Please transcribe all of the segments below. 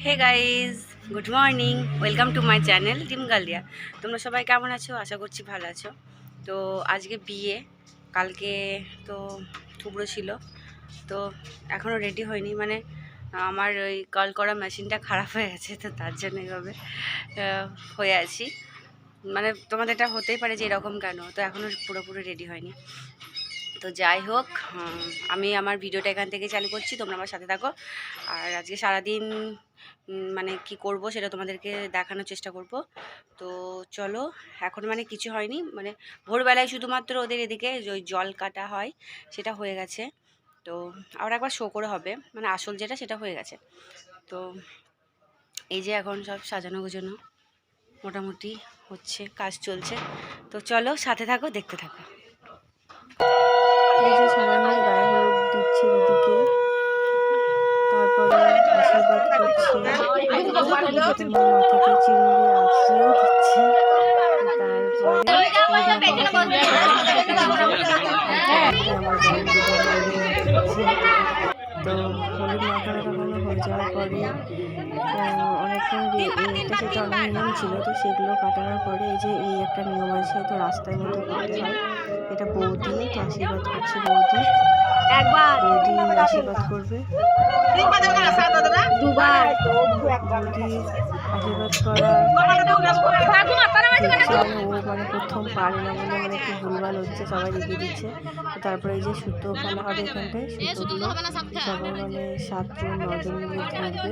Hey guys, good morning, welcome to my channel team গালিয়া। তোমরা সবাই কেমন আছো? আশা করছি ভালো আছো। তো আজকে বিয়ে, কালকে তো থুবড়ো ছিল, তো এখনও রেডি হয়নি। মানে আমার ওই কল করা মেশিনটা খারাপ হয়ে গেছে, তো তার জন্য এইভাবে হয়ে আছি। মানে তোমাদের এটা হতেই পারে যে এরকম কেন, তো এখনও পুরোপুরি রেডি হয়নি। তো যাই হোক, আমি আমার ভিডিওটা এখান থেকে চালু করছি, তোমরা আমার সাথে থাকো। আর আজকে সারাদিন মানে কি করব সেটা তোমাদেরকে দেখানোর চেষ্টা করব। তো চলো, এখন মানে কিছু হয়নি, মানে ভোরবেলায় শুধুমাত্র ওদের এদিকে ওই জল কাটা হয় সেটা হয়ে গেছে। তো আবার একবার শো করে হবে, মানে আসল যেটা সেটা হয়ে গেছে। তো এই যে এখন সব সাজানো গোছানো মোটামুটি হচ্ছে, কাজ চলছে। তো চলো সাথে থাকো, দেখতে থাকো। এই যে সবাই মিলে গায়ে হলুদ দিচ্ছে দিদিকে, তারপরে আশীর্বাদ করছে, মাথাতে চিরুনি আঁচড়েও দিচ্ছে। তো হলুদ মাখানো টাখানো হয়ে যাওয়ার পরে অনেকক্ষণ এটা সেটা অনেক নিয়ম ছিল, তো সেগুলো কাটানোর পরে এই যে এই একটা নিয়ম আছে, তো রাস্তার মধ্যে করতে হয়। এটা বৌদি তো আশীর্বাদ করছে, বৌদি আশীর্বাদ করবে দুবার। বৌদি আশীর্বাদ করা ও মানে প্রথম পারে না বলে মানে একটু ভুলভাল হচ্ছে, সবাই দেখিয়ে দিচ্ছে। তারপরে এই যে সুতো ফেলা হবে এখানটায়, সুতোগুলো সবাই মানে 7 জন 9 জন মিলে ধরবে।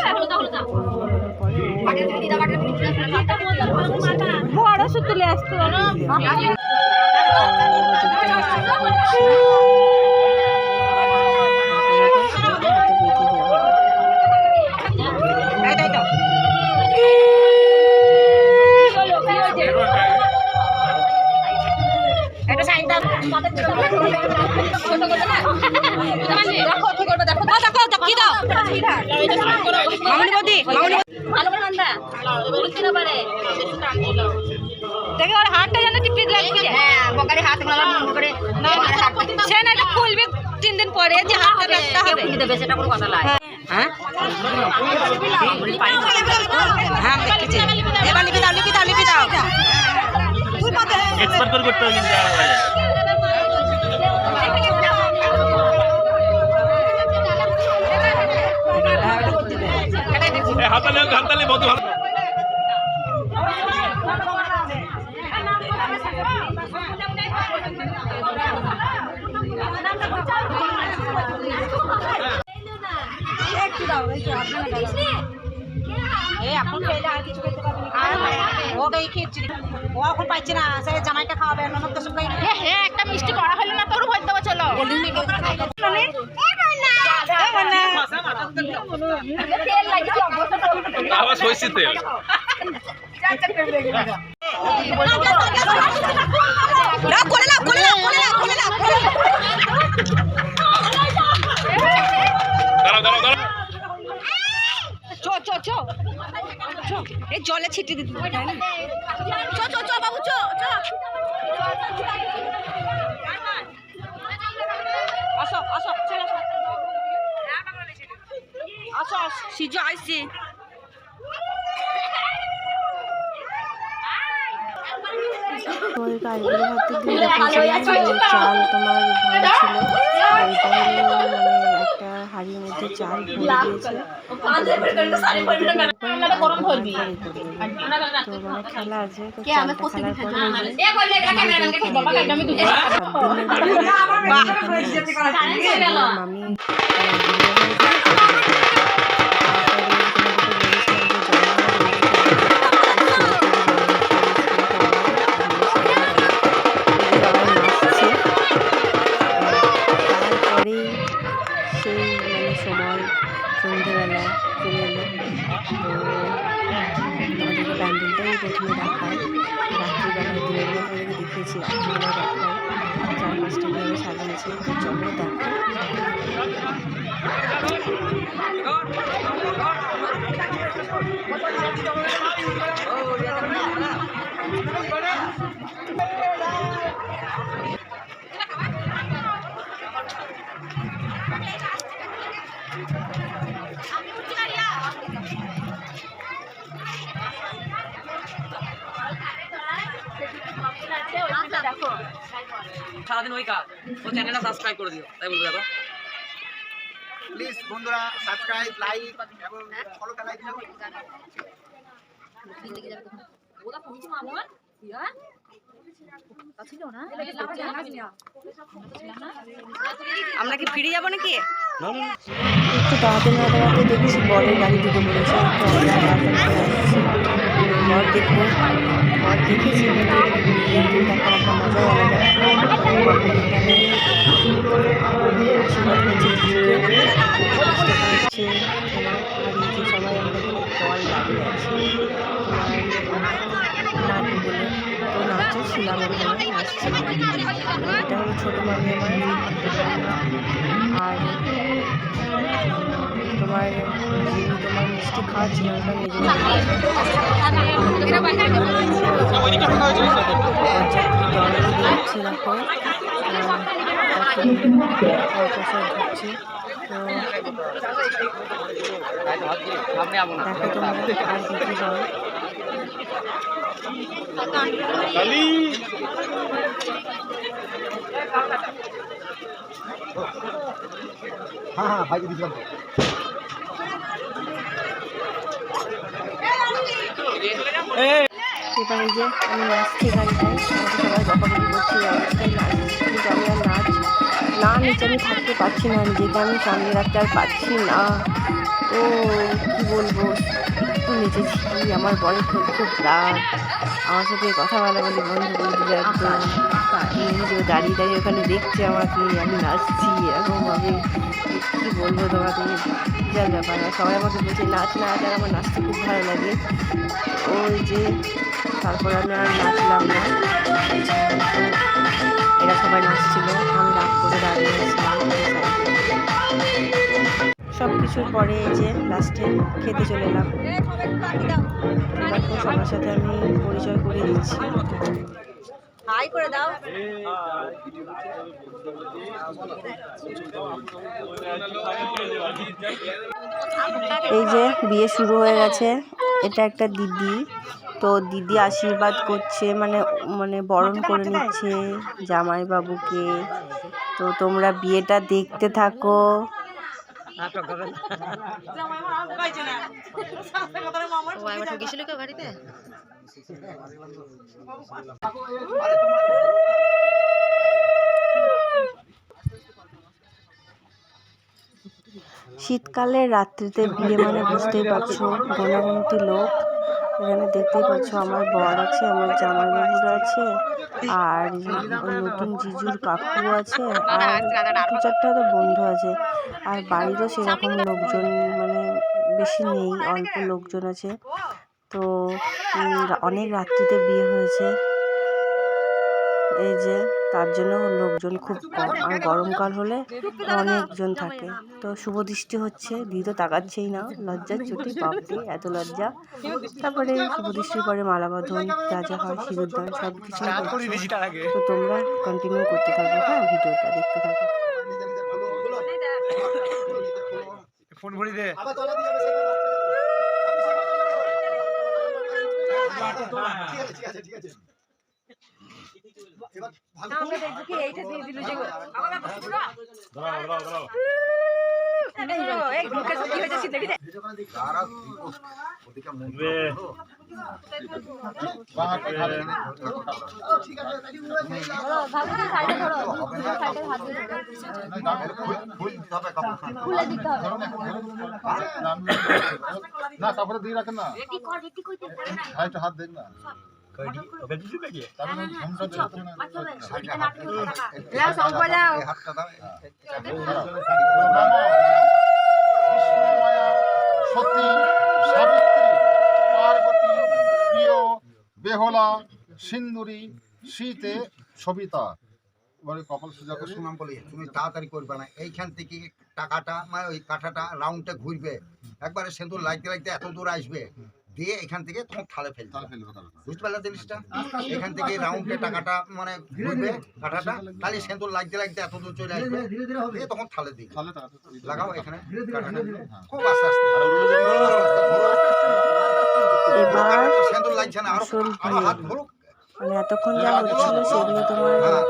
তারপরে দেখে ওর হাতটা যেন টিপে লাগছে। হ্যাঁ, বকারে হাত মালা করে না সে না, এটা খুলবে 3 দিন পরে, যে হাতটা রাখতে হবে, খুলে দেবে, সেটা কোনো কথা নয়। হ্যাঁ হ্যাঁ, দেখেছি। এবার লিপি দাও, লিপি দাও, লিপি দাও। এক্সপার্ট করে করতে হবে। হাতালে বহুত ভালো। জামাইটা খাওয়াবে, একটা মিষ্টি করা হলো না, তোর ভয় দেবো। চলো আবার সইছি তেল। এই জলে ছিটিয়ে দিতে বাবু, আসো আসো, আসো সিজু আইসি। গাড়িগুলো হাতে দিয়ে রেখেছিলাম, চাল তোমার ভালো ছিল। এটা হলো মানে একটা হাঁড়ির মধ্যে চাল ভরে দিয়েছে, তো মানে খেলা আছে, তো চালটা খেলার পরে মামি সন্ধ্যেবেলা চলে এলো। তো আমাদেরকে প্যান্ডেলটাই প্রথমে দেখায়, রাত্রিবেলা দিনের বেলা তাদেরকে দেখিয়েছি, রাত্রিবেলা দেখায় 4-5টা ঘরে সাজিয়েছে। তো চলো দেখো। সারাদিন ওই কাজ, ও চ্যানেলটা সাবস্ক্রাইব করে দিও, তাই বলবো। দেখো প্লিজ বন্ধুরা সাবস্ক্রাইব লাইক এবং ফলোটা লাইক দাও। আমরা কি ফিরে যাবো নাকি? একটু দাঁড়াতে না দাঁড়াতে দেখছি বরের গাড়ি ঢুকে পড়েছে। তো আমরা বর দেখবো, বর দেখেছি কিন্তু বিয়ের দিন দেখার একটা মজাই আলাদা। আশীর্বাদ করছে জিজুকে, বুঝতে পারছে তোমার আর এই যে সবাই আমরা বল দাঁড়িয়ে আছি নাচবো বলে। তো নাচও ছিলাম ওখানে, নাচছি। এটা হলো ছোটো মামি আমার, আর তোমার যিনি তোমার মিষ্টি খাওয়াচ্ছিল ওটা নিজে দিচ্ছি দেখো, ঢুকছে। তো দেখো তোমরা আর দিদি যাও। হ্যাঁ ভাই দিলাম। এবার এই যে আমি নাচছি গানটায়, আমাকে সবাই বকাবকি করছে এই অবস্থায় নাচছি, কিন্তু আমি আর না নিচে আমি থাকতে পারছি না, নিজেকে আমি সামনে রাখতে আর পারছি না। তো কী বলবো, একটু নেচেছি। আমার বরের খুব রাগ, আমার সাথে কথা বলা বলি বন্ধ করে দিল একদম। নিজেও দাঁড়িয়ে দাঁড়িয়ে ওখানে দেখছে আমাকে, আমি নাচছি এরকমভাবে। কী বলবো তোমাকে, বিশাল ব্যাপার। আর সবাই আমাকে বলছে নাচ নাচ, আর আমার নাচতে খুব ভালো লাগে। ওই যে তারপর আমি আর নাচলাম না, এরা সবাই নাচছিল, আমি রাগ করে দাঁড়িয়েছিলাম। সব কিছুর পরে এই যে লাস্টে খেতে চলে এলাম। দেখো সবার সাথে আমি পরিচয় করে দিচ্ছি। হাই করে দাও। এই যে বিয়ে শুরু হয়ে গেছে, এটা একটা দিদি। তো দিদি আশীর্বাদ করছে, মানে বরণ করে নিচ্ছে জামাইবাবুকে। তো তোমরা বিয়েটা দেখতে থাকো। শীতকালের রাত্রিতে বিয়ে মানে বুঝতেই পারছো, গণগণতি লোক। এখানে দেখতেই পাচ্ছ আমার বর আছে, আমার জামাইবাবুরা আছে, আর ওই নতুন জিজুর কাকু আছে, আর দু চারটা তো বন্ধু আছে। আর বাড়িরও সেরকম লোকজন মানে বেশি নেই, অল্প লোকজন আছে। তো অনেক রাত্রিতে বিয়ে হয়েছে, এই যে তার জন্য লোকজন খুব কম। আর গরমকাল হলে অনেকজন থাকে। তো শুভ দৃষ্টি হচ্ছে, দিদি তো তাকাচ্ছেই না, লজ্জার চুটি, বাপরে এত লজ্জা। তারপরে শুভ দৃষ্টির পরে মালাবন্ধন, যা যা হয়, সিঁদুরদান, সব কিছু। তো তোমরা কন্টিনিউ করতে থাকো, হ্যাঁ ভিডিওটা দেখতে থাকো। ফোন ভরি দে। ঠিক আছে ঠিক আছে। না তারপরে দিয়ে রাখেন না, হাত দেন না। সতী, সাবিত্রী, পার্বতী, প্রিয়, বেহলা, সিন্দুরী, শীতে, সবিতা। এবারে কপাল সোজা করে সুনাম বলি, তুমি তাড়াতাড়ি করবে না, এইখান থেকে টাকাটা মানে ওই কাঁটাটা রাউন্ডটা ঘুরবে, একবারে সেন্দুর লাগতে লাগতে এত দূর আসবে, দিয়ে এখান থেকে তোমার থালে ফেলবে, বুঝতে পারলে জিনিসটা? এখান থেকে রাউন্ডে টাকাটা মানে ঘুরবে কাঁটাটা, তাহলে সেন্দুর লাগতে লাগতে এত দূর চলে আসবে, দিয়ে তখন থালে দিই লাগাও এখানে কাঁটাটা, খুব আস্তে আস্তে। এবার সেন্দুর লাগছে না, আরো হাত ঘুরুক, মানে এতক্ষণ যা হচ্ছিল সেগুলো তোমার হ্যাঁ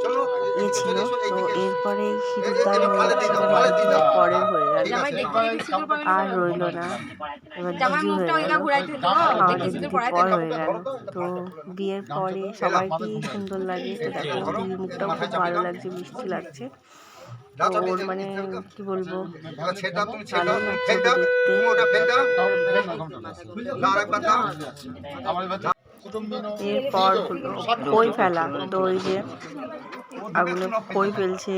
চলো ইয়ে ছিল। তো এরপরে সিঁদুরদান হয়ে ফালে যাচ্ছে, দিয়ে দাও, মানে ফালে দিয়ে দিদির দাও। পরের হয়ে গেল, ঠিক আছে আর রইলো না, এবার দিদি হয়ে গেল, আমাদের দিদির পর হয়ে গেল। তো বিয়ের পরে সবাইকেই সুন্দর লাগে। তো দেখো দিদির মুখটাও খুব ভালো লাগছে, মিষ্টি লাগছে। তো ওর মানে কি বলবো, এবার সেটা তুমি ছেড়ে ভালো দাও, লাগছে ফেল দাও, ওকে দেখতে। তুমি ওটা ফেল দাও, দাও আরেকবার দাও। এরপর হলো খই ফেলা। তো ওই যে আগুনে খই ফেলছে,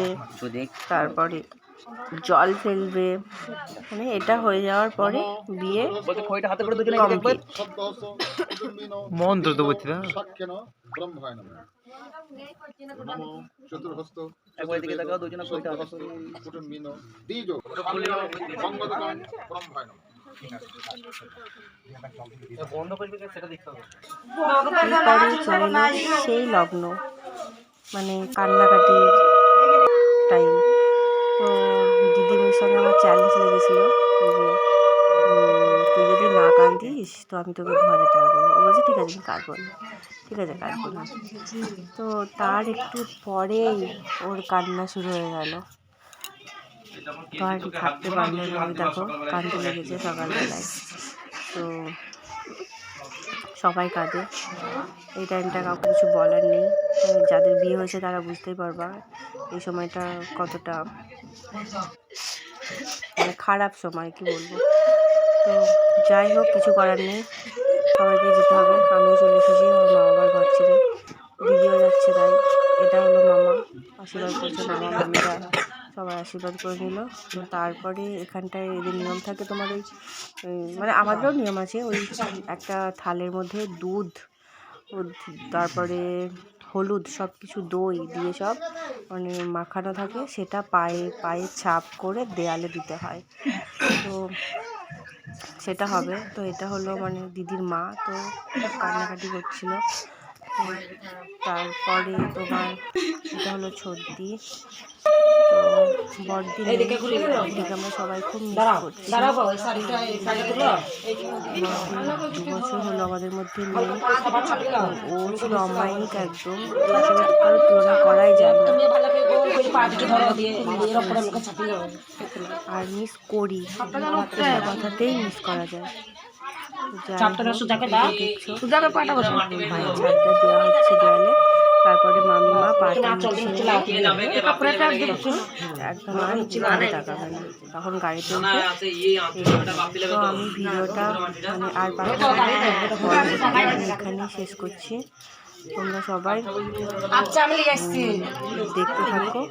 তারপরে জল ফেলবে, মানে এটা হয়ে যাওয়ার পরে বিয়ে খইটা হাতে করে দুজনে কমপ্লিট। মন্ত্র তো বলছি না চতুর্হস্ত একবার এদিকে তাকাও, দুজনে খইটা হাতে করে। কুটুম্বিনো দ্বিজ সঙ্গদগান ব্রহ্মায় নমঃ। বন্ধ করবি সেটা দেখতে হবে। এরপরে চলে এলো সেই লগ্ন, মানে কান্নাকাটির টাইম। তো দিদির সঙ্গে আমার চ্যালেঞ্জ লেগেছিল যে তুই যদি না কাঁদিস তো আমি তোকে 2000 টাকা দেবো। ও বলছে ঠিক আছে আমি কাঁদবো না, ঠিক আছে কাঁদবো না। তো তার একটু পরেই ওর কান্না শুরু হয়ে গেল। তো আর থাকতে পারলো না, ওই দেখো কাঁদতে লেগেছে সকালবেলায়। তো সবাই কাঁদে এই টাইমটা, কাউকে কিছু বলার নেই। যাদের বিয়ে হয়েছে তারা বুঝতেই পারবা এই সময়টা কতটা মানে খারাপ সময়, কি বলবো। তো যাই হোক, কিছু করার নেই, সবাইকে যেতে হবে। আমিও চলে এসেছি আমার মা বাবার ঘর ছেড়ে, দিদিও যাচ্ছে। তাই এটা হলো মামা আশীর্বাদ করছে, মামা মামিরা সবাই আশীর্বাদ করে নিল। তো তারপরে এখানটায় এদের নিয়ম থাকে তোমার ওই মানে আমাদেরও নিয়ম আছে, ওই একটা থালের মধ্যে দুধ, তারপরে হলুদ, সব কিছু দই দিয়ে সব মানে মাখানো থাকে, সেটা পায়ে ছাপ করে দেয়ালে দিতে হয়। তো সেটা হবে। তো এটা হলো মানে দিদির মা, তো কান্নাকাটি করছিল। তারপরে তোমার এটা হলো ছর্দি। তো বড়দিন আমরা সবাই খুব মিস করছি। 2 বছর হলো আমাদের মধ্যে নেই। ও ছিল অমায়িক একদম, কারো তুলনা করাই যায় না। আর মিস করি, একটা কথাতেই মিস করা যায়। ভাইয়ের ছাদটা দেওয়া হচ্ছে দেয়ালে, তারপরে মামিমা পাটা একদম আর গাড়ি তাকাবে না, তখন গাড়িতে উঠে। তো আমি ভিডিওটা মানে আর পাঠাবো এখানেই শেষ করছি। তোমরা সবাই দেখতে থাকো।